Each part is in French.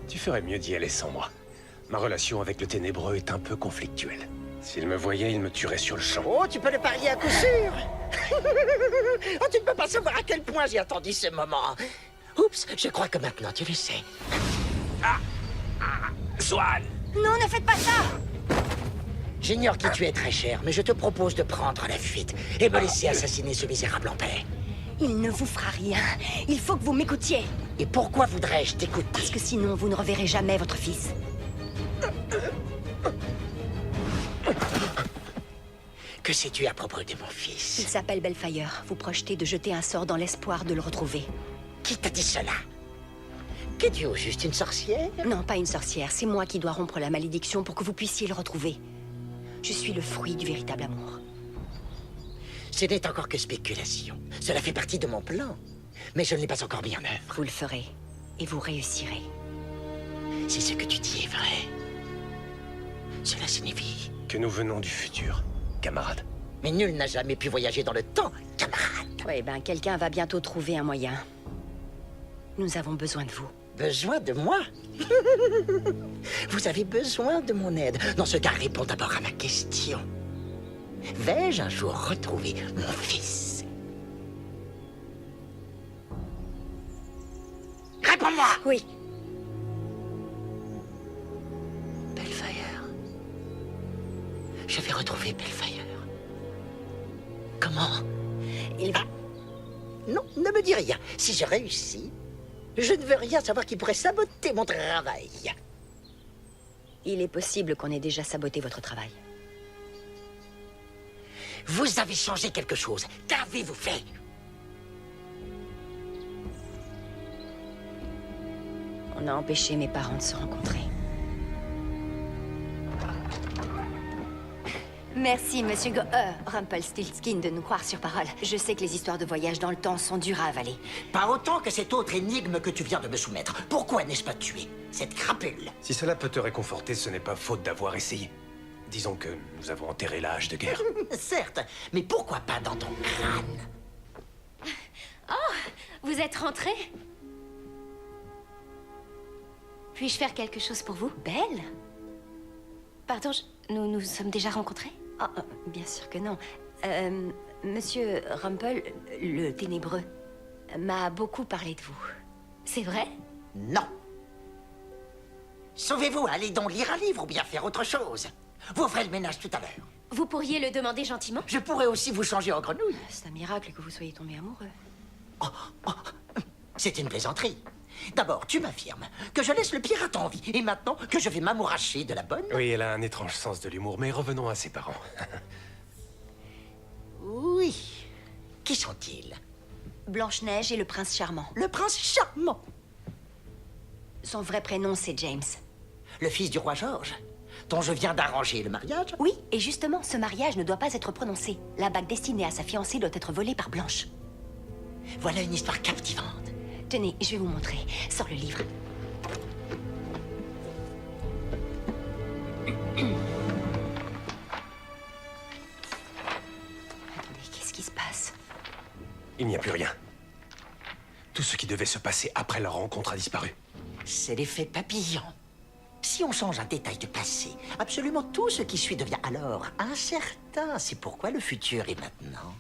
Tu ferais mieux d'y aller sans moi. Ma relation avec le Ténébreux est un peu conflictuelle. S'il me voyait, il me tuerait sur le champ. Oh, tu peux le parier à coup sûr. Oh, tu ne peux pas savoir à quel point j'ai attendu ce moment. Oups, je crois que maintenant tu le sais. Swan! Non, ne faites pas ça! J'ignore qui tu es, très cher, mais je te propose de prendre la fuite et me laisser assassiner ce misérable en paix. Il ne vous fera rien. Il faut que vous m'écoutiez. Et pourquoi voudrais-je Parce t'écouter? que sinon, vous ne reverrez jamais votre fils. Que sais-tu à propos de mon Il fils? s'appelle Bellfire. Vous projetez de jeter un sort dans l'espoir de le retrouver. Qui t'a dit cela? Qu'es-tu au juste une sorcière? Non, pas une sorcière. C'est moi qui dois rompre la malédiction pour que vous puissiez le retrouver. Je suis le fruit du véritable amour. Ce n'est encore que spéculation. Cela fait partie de mon plan. Mais je ne l'ai pas encore mis en œuvre. Vous le ferez. Et vous réussirez. Si ce que tu dis est vrai, cela signifie... Que nous venons du futur, camarade. Mais nul n'a jamais pu voyager dans le temps, camarade. Oui, ben, quelqu'un va bientôt trouver un moyen. Nous avons besoin de vous. Besoin de moi? Vous avez besoin de mon aide. Dans ce cas, réponds d'abord à ma question. Vais-je un jour retrouver mon fils? Réponds-moi! Oui. Bellfire. Je vais retrouver Bellfire. Comment? Il va... Non, ne me dis rien. Si je réussis, je ne veux rien savoir qui pourrait saboter mon travail. Il est possible qu'on ait déjà saboté votre travail. Vous avez changé quelque chose. Qu'avez-vous fait? On a empêché mes parents de se rencontrer. Merci, monsieur Rumpelstiltskin, de nous croire sur parole. Je sais que les histoires de voyage dans le temps sont dures à avaler. Pas autant que cette autre énigme que tu viens de me soumettre. Pourquoi n'ai-je pas tué cette crapule? Si cela peut te réconforter, ce n'est pas faute d'avoir essayé. Disons que nous avons enterré la hache de guerre. Certes, mais pourquoi pas dans ton crâne? Vous êtes rentré? Puis-je faire quelque chose pour vous? Belle? Pardon, nous nous sommes déjà rencontrés? Ah, bien sûr que non. Monsieur Rumpel, le Ténébreux, m'a beaucoup parlé de vous. C'est vrai? Non. Sauvez-vous, allez donc lire un livre ou bien faire autre chose. Vous ferez le ménage tout à l'heure. Vous pourriez le demander gentiment? Je pourrais aussi vous changer en grenouille. C'est un miracle que vous soyez tombé amoureux. C'est une plaisanterie. D'abord, tu m'affirmes que je laisse le pirate en vie, et maintenant que je vais m'amouracher de la bonne. Oui, elle a un étrange sens de l'humour, mais revenons à ses parents. Oui. Qui sont-ils? Blanche-Neige et le prince charmant. Le prince charmant. Son vrai prénom, c'est James. Le fils du roi George, dont je viens d'arranger le mariage. Oui, et justement, ce mariage ne doit pas être prononcé. La bague destinée à sa fiancée doit être volée par Blanche. Voilà une histoire captivante. Tenez, je vais vous montrer. Sors le livre. Attendez, qu'est-ce qui se passe? Il n'y a plus rien. Tout ce qui devait se passer après leur rencontre a disparu. C'est l'effet papillon. Si on change un détail du passé, absolument tout ce qui suit devient alors incertain. C'est pourquoi le futur est maintenant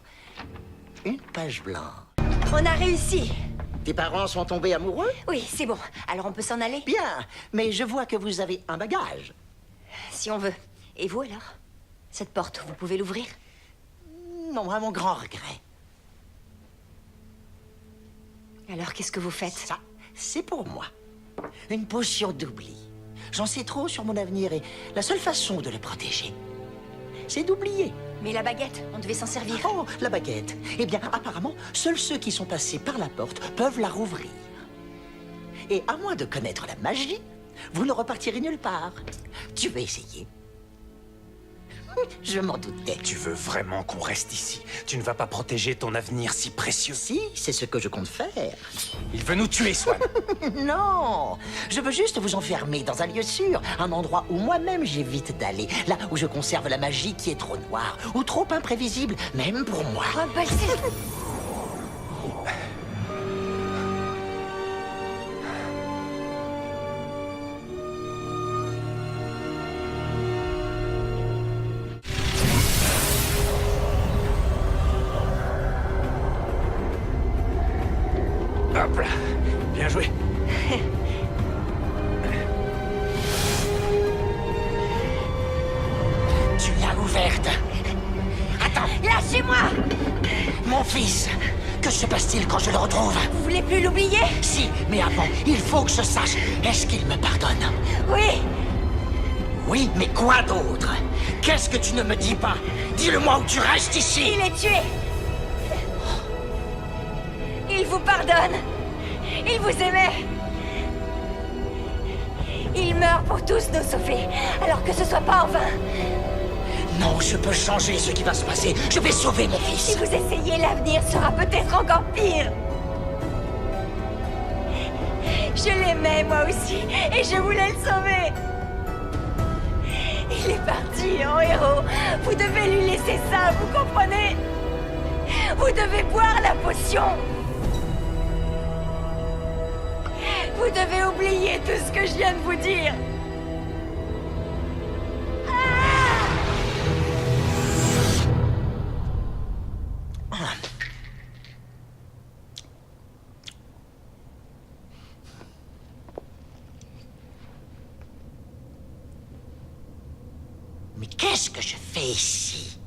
une page blanche. On a réussi! Tes parents sont tombés amoureux? Oui, c'est bon. Alors on peut s'en aller? Bien, mais je vois que vous avez un bagage. Si on veut. Et vous alors? Cette porte, vous pouvez l'ouvrir? Non, à mon grand regret. Alors qu'est-ce que vous faites? Ça, c'est pour moi. Une potion d'oubli. J'en sais trop sur mon avenir et la seule façon de le protéger, c'est d'oublier. Mais la baguette, on devait s'en servir. Oh, la baguette. Eh bien, apparemment, seuls ceux qui sont passés par la porte peuvent la rouvrir. Et à moins de connaître la magie, vous ne repartirez nulle part. Tu veux essayer? Je m'en doutais. Tu veux vraiment qu'on reste ici? Tu ne vas pas protéger ton avenir si précieux? Si, c'est ce que je compte faire. Il veut nous tuer, Swan. Non, je veux juste vous enfermer dans un lieu sûr, un endroit où moi-même j'évite d'aller, là où je conserve la magie qui est trop noire ou trop imprévisible, même pour moi. Rumpelstiltskin! fils. Que se passe-t-il quand je le retrouve? Vous voulez plus l'oublier? Si, mais avant, il faut que je sache. Est-ce qu'il me pardonne? Oui. Oui, mais quoi d'autre? Qu'est-ce que tu ne me dis pas? Dis-le-moi ou tu restes ici. Il est tué. Il vous pardonne. Il vous aimait. Il meurt pour tous nous sauver, alors que ce soit pas en vain. Non, je peux changer ce qui va se passer. Je vais sauver mon fils. Si vous essayez, l'avenir sera peut-être encore pire. Je l'aimais, moi aussi, et je voulais le sauver. Il est parti en héros. Vous devez lui laisser ça, vous comprenez? Vous devez boire la potion. Vous devez oublier tout ce que je viens de vous dire. Mais qu'est-ce que je fais ici?